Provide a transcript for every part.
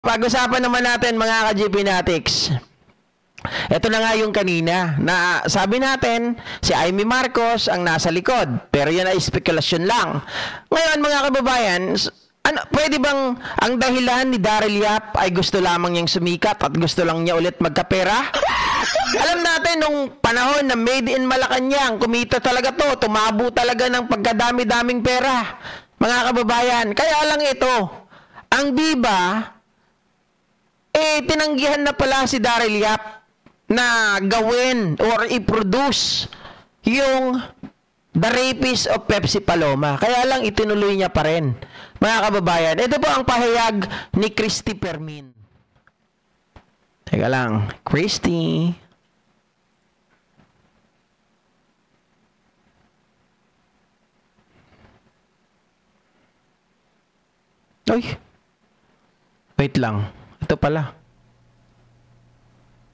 Pag-usapan naman natin mga ka-GP Natics. Ito na nga yung kanina na sabi natin si Amy Marcos ang nasa likod. Pero yan ay spekulasyon lang. Ngayon mga kababayan, pwede bang ang dahilan ni Daryl Yap ay gusto lamang niyang sumikat at gusto lang niya ulit magkapera? Alam natin nung panahon na made in Malacanang, kumita talaga to, tumabo talaga ng pagkadami-daming pera. Mga kababayan, kaya lang ito, ang diba, tinanggihan na pala si Daryl Yap na gawin or i-produce yung The Rapist of Pepsi Paloma. Kaya lang itinuloy niya pa rin. Mga kababayan, ito po ang pahayag ni Christy Permin. Teka lang, Christy. Uy. Wait lang. Ito pala.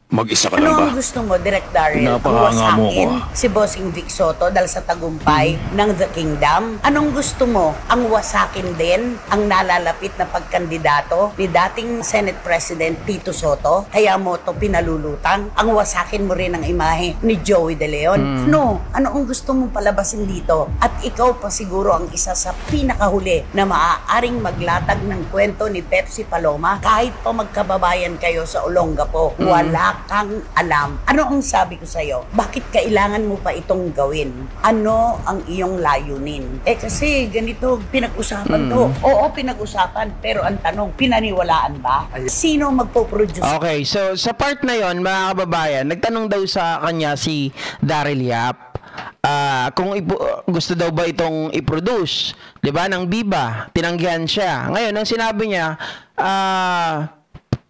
Mag-isa ka lang ba? Ano ang gusto mo, Direk Daryl? Napakahanga mo ko. Si Bossing Vic Soto dahil sa tagumpay ng The Kingdom? Anong gusto mo? Ang wasakin din ang nalalapit na pagkandidato ni dating Senate President Tito Soto? Kaya mo to pinalulutang? Ang wasakin mo rin ang imahe ni Joey De Leon? No, ano ang gusto mong palabasin dito? At ikaw pa siguro ang isa sa pinakahuli na maaaring maglatag ng kwento ni Pepsi Paloma kahit pa magkababayan kayo sa Olongapo. Wala kang alam. Ano ang sabi ko sa'yo? Bakit kailangan mo pa itong gawin? Ano ang iyong layunin? Kasi ganito, pinag-usapan to. Oo, pinag-usapan. Pero ang tanong, pinaniwalaan ba? Sino magpo-produce? Okay, so sa part na yon mga kababayan, nagtanong daw sa kanya si Daryl Yap kung gusto daw ba itong i-produce, 'di ba, ng Viva. Tinanggihan siya. Ngayon, ang sinabi niya,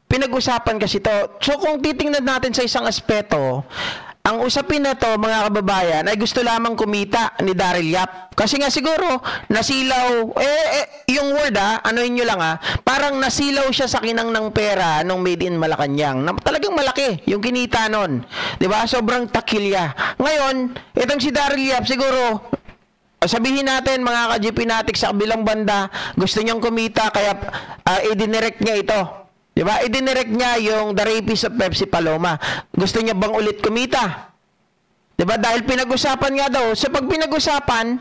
pinag-usapan kasi to. So kung titingnan natin sa isang aspeto, ang usapin na to mga kababayan ay gusto lamang kumita ni Daryl Yap. Kasi nga siguro nasilaw, yung word anuhin nyo lang parang nasilaw siya sa kinang ng pera nung made in Malacanang. Na talagang malaki yung kinita nun. 'Di ba? Sobrang takilya. Ngayon, itong si Daryl Yap siguro, sabihin natin mga ka-GP Natics sa kabilang banda, gusto niyang kumita kaya i-direct niya ito. Diba? I-direct niya yung The Rapist of Pepsi Paloma. Gusto niya bang ulit kumita? Diba? Dahil pinag-usapan nga daw. So pag pinag-usapan,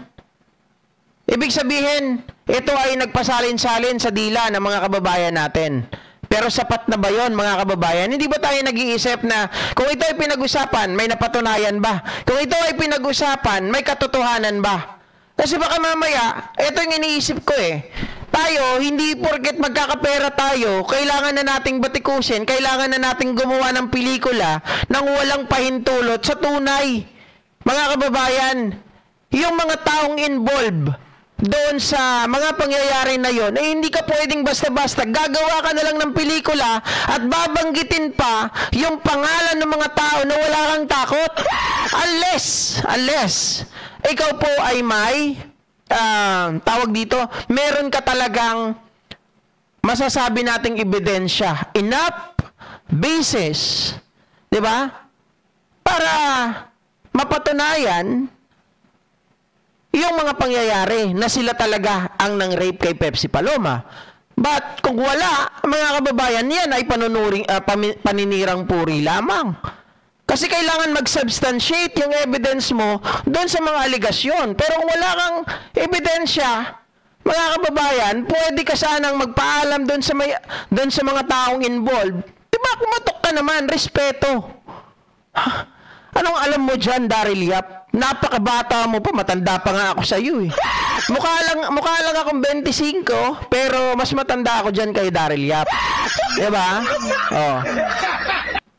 ibig sabihin, ito ay nagpasalin-salin sa dila ng mga kababayan natin. Pero sapat na ba yun, mga kababayan? Hindi ba tayo nag-iisip na kung ito ay pinag-usapan, may napatunayan ba? Kung ito ay pinag-usapan, may katotohanan ba? Kasi baka mamaya, ito yung iniisip ko tayo, hindi porket magkakapera tayo, kailangan na nating batikusin, kailangan na nating gumawa ng pelikula nang walang pahintulot sa tunay. Mga kababayan, yung mga taong involved doon sa mga pangyayari na yon, hindi ka pwedeng basta-basta gagawa ka na lang ng pelikula at babanggitin pa yung pangalan ng mga tao na wala kang takot. Unless ikaw po ay may tawag dito, meron ka talagang masasabi nating ebidensya, enough basis, 'di ba? Para mapatunayan yung mga pangyayari na sila talaga ang nang-rape kay Pepsi Paloma. But kung wala, mga kababayan, yan ay paninirang puri lamang. Kasi kailangan mag-substantiate yung evidence mo doon sa mga aligasyon. Pero kung wala kang ebidensya, mga kababayan, pwede ka sanang magpaalam doon sa mga taong involved. Diba, kumatok ka naman, respeto. Anong alam mo dyan, Daryl Yap? Napakabata mo pa, matanda pa nga ako sa iyo Mukha lang akong 25, pero mas matanda ako dyan kay Daryl Yap. Diba? Oh.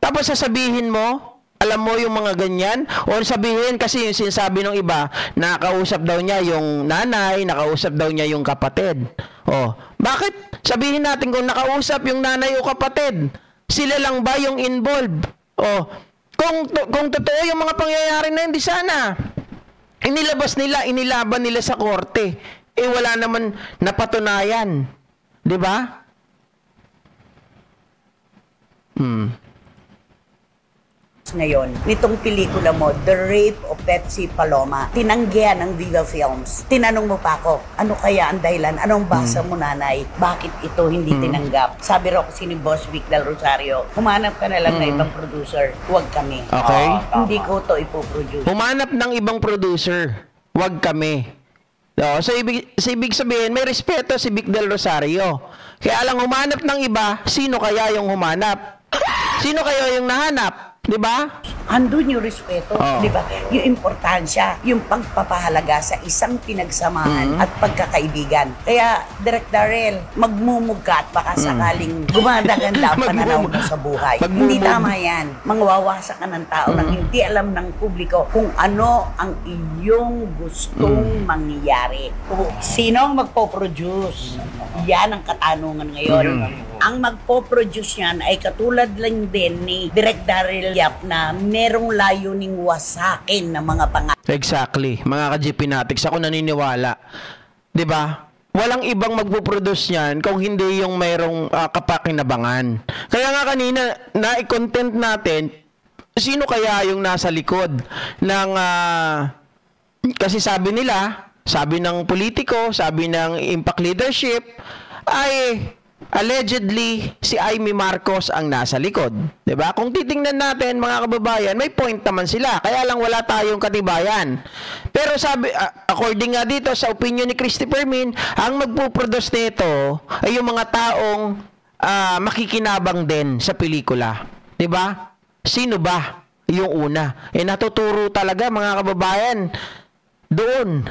Tapos sasabihin mo, alam mo yung mga ganyan? O sabihin, kasi yung sinasabi ng iba, nakausap daw niya yung nanay, nakausap daw niya yung kapatid. O, bakit? Sabihin natin kung nakausap yung nanay o kapatid, sila lang ba yung involved? O, kung totoo yung mga pangyayari na hindi sana, inilaban nila sa korte. Wala naman napatunayan. Diba? ngayon, nitong pelikula mo, The Rape of Pepsi Paloma, tinanggihan ng Viva Films. Tinanong mo pa ako, ano kaya ang dahilan? Anong basa mo, nanay? Bakit ito hindi tinanggap? Sabi raw kasi ni Boss Vic Del Rosario, humanap ka na lang na ibang producer, huwag kami. Okay. Hindi ko to ipoproduce. Humanap ng ibang producer, wag kami. So ibig sabihin, may respeto si Vic Del Rosario. Kaya lang humanap ng iba, sino kaya yung humanap? Sino kaya yung nahanap? Di ba? Andun yung respeto, di ba? Yung importansya, yung pagpapahalaga sa isang pinagsamahan at pagkakaibigan. Kaya, Direk Darrell, magmumugka at baka sakaling gumaganda ang pananaw mo sa buhay. Hindi tama yan. Mangwawasak ka ng tao nang hindi alam ng publiko kung ano ang iyong gustong mangyari. Sino ang magpo-produce? Yan ang katanungan ngayon. Ang magpo-produce yan ay katulad lang din ni Direk Darrell Yap na merong layuning wasakin ng mga pangalan. Exactly. Mga ka-GP Natics, ako naniniwala. 'Di ba? Walang ibang magpo-produce niyan kung hindi yung mayroong kapakinabangan. Kaya nga kanina, na-content natin, sino kaya yung nasa likod ng... kasi sabi nila, sabi ng politiko, sabi ng impact leadership, ay... allegedly, si Amy Marcos ang nasa likod. 'Di ba? Kung titingnan natin, mga kababayan, may point naman sila. Kaya lang wala tayong katibayan. Pero sabi, according nga dito sa opinion ni Christopher Min, ang magpo-produce nito ay yung mga taong makikinabang din sa pelikula. 'Di ba? Sino ba yung una? Natuturo talaga, mga kababayan. Doon.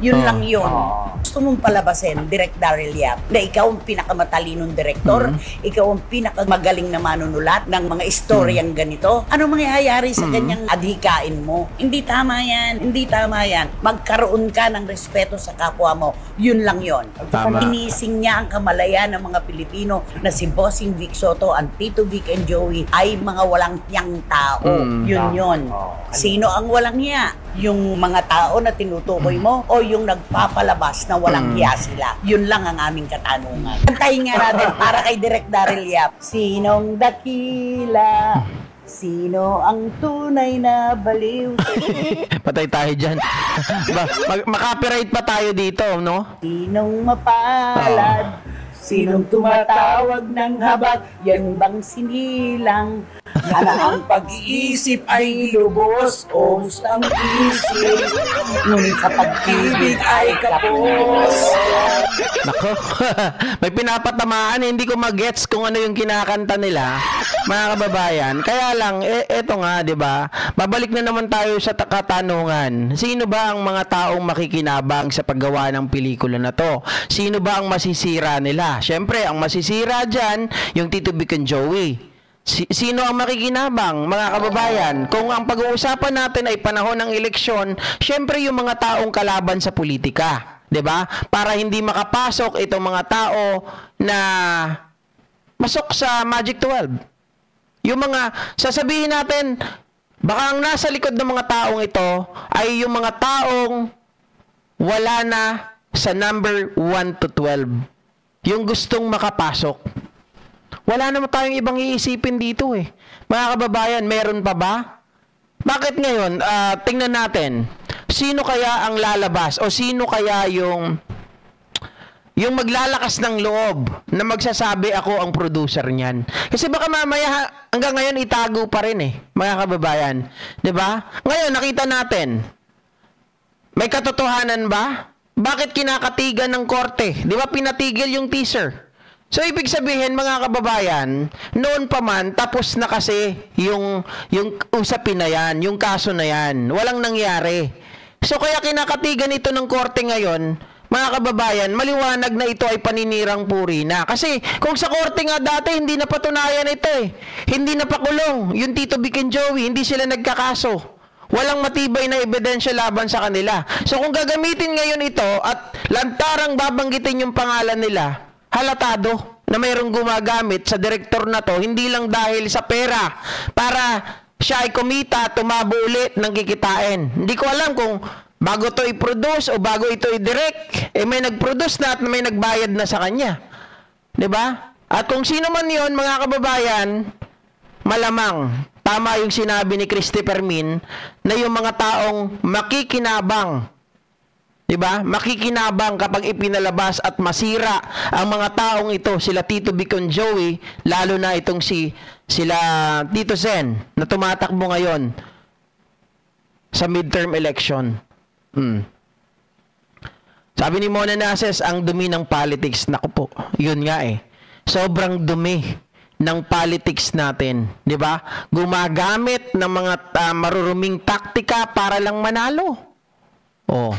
Yun lang yun. Gusto mong palabasin, Direk Darrell Yap, na ikaw ang pinakamatalinong direktor, ikaw ang pinakamagaling na manunulat ng mga istoryang ganito. Ano mangyayari sa ganyang adhikain mo? Hindi tama yan. Hindi tama yan. Magkaroon ka ng respeto sa kapwa mo. Yun lang yun. Tama. Inising niya ang kamalayan ng mga Pilipino na si Bossing Vic Soto, ang Tito Vic and Joey ay mga walang tiyang tao. Yun. Sino ang walang hiya? Yung mga tao na tinutukoy mo o yung nagpapalabas na walang hiya sila? Yun lang ang aming katanungan. Antayin nga natin para kay Direk Darrell Yap. Sinong dakila? Sino ang tunay na baliw? Patay tayo dyan. Makapiright pa tayo dito, no? Sinong mapalad? Sinong tumatawag ng habag? Yan bang sinilang? Na ang pag-iisip ay lubos o gustang isip, ngunit sa pag-ibig ay kapos. Nako, may pinapatamaan, hindi ko magets kung ano yung kinakanta nila, mga kababayan. Kaya lang, eto nga, di ba? Babalik na naman tayo sa katanungan. Sino ba ang mga taong makikinabang sa paggawa ng pelikula na to? Sino ba ang masisira nila? Siyempre, ang masisira dyan, yung Tito Vic and Joey. Sino ang makikinabang, mga kababayan? Kung ang pag-uusapan natin ay panahon ng eleksyon, syempre yung mga taong kalaban sa politika, 'di ba? Para hindi makapasok itong mga tao na pasok sa Magic 12. Yung mga sasabihin natin, baka ang nasa likod ng mga taong ito ay yung mga taong wala na sa number 1 to 12. Yung gustong makapasok. Wala naman tayong ibang iisipin dito eh. Mga kababayan, meron pa ba? Bakit ngayon? Tingnan natin. Sino kaya ang lalabas? O sino kaya yung maglalakas ng loob na magsasabi ako ang producer niyan? Kasi baka mamaya hanggang ngayon itago pa rin eh, mga kababayan. 'Di ba? Ngayon nakita natin. May katotohanan ba? Bakit kinakatigan ng korte? 'Di ba pinatigil yung teaser? So, ibig sabihin, mga kababayan, noon pa man, tapos na kasi yung usapin na yan, yung kaso na yan. Walang nangyari. So, kaya kinakatigan ito ng korte ngayon, mga kababayan, maliwanag na ito ay paninirang puri na. Kasi, kung sa korte nga dati, hindi na patunayan ito eh. Hindi na pakulong. Yung Tito Vic and Joey, hindi sila nagkakaso. Walang matibay na ebidensya laban sa kanila. So, kung gagamitin ngayon ito at lantarang babanggitin yung pangalan nila, halatado na mayroong gumagamit sa direktor na to, hindi lang dahil sa pera para siya ay kumita at tumabo ulit ng kikitain. Hindi ko alam kung bago to i-produce o bago ito i-direct, may nag-produce na at may nagbayad na sa kanya. 'Di ba? At kung sino man yon, mga kababayan, malamang tama yung sinabi ni Christopher Min na yung mga taong makikinabang, diba? Makikinabang kapag ipinalabas at masira ang mga taong ito, sila Tito Vic and Joey, lalo na itong sila Tito Zen na tumatakbo ngayon sa midterm election. Sabi ni Mona Nases, ang dumi ng politics. Naku po, yun nga eh. Sobrang dumi ng politics natin, 'di ba? Gumagamit ng mga maruruming taktika para lang manalo. Oh.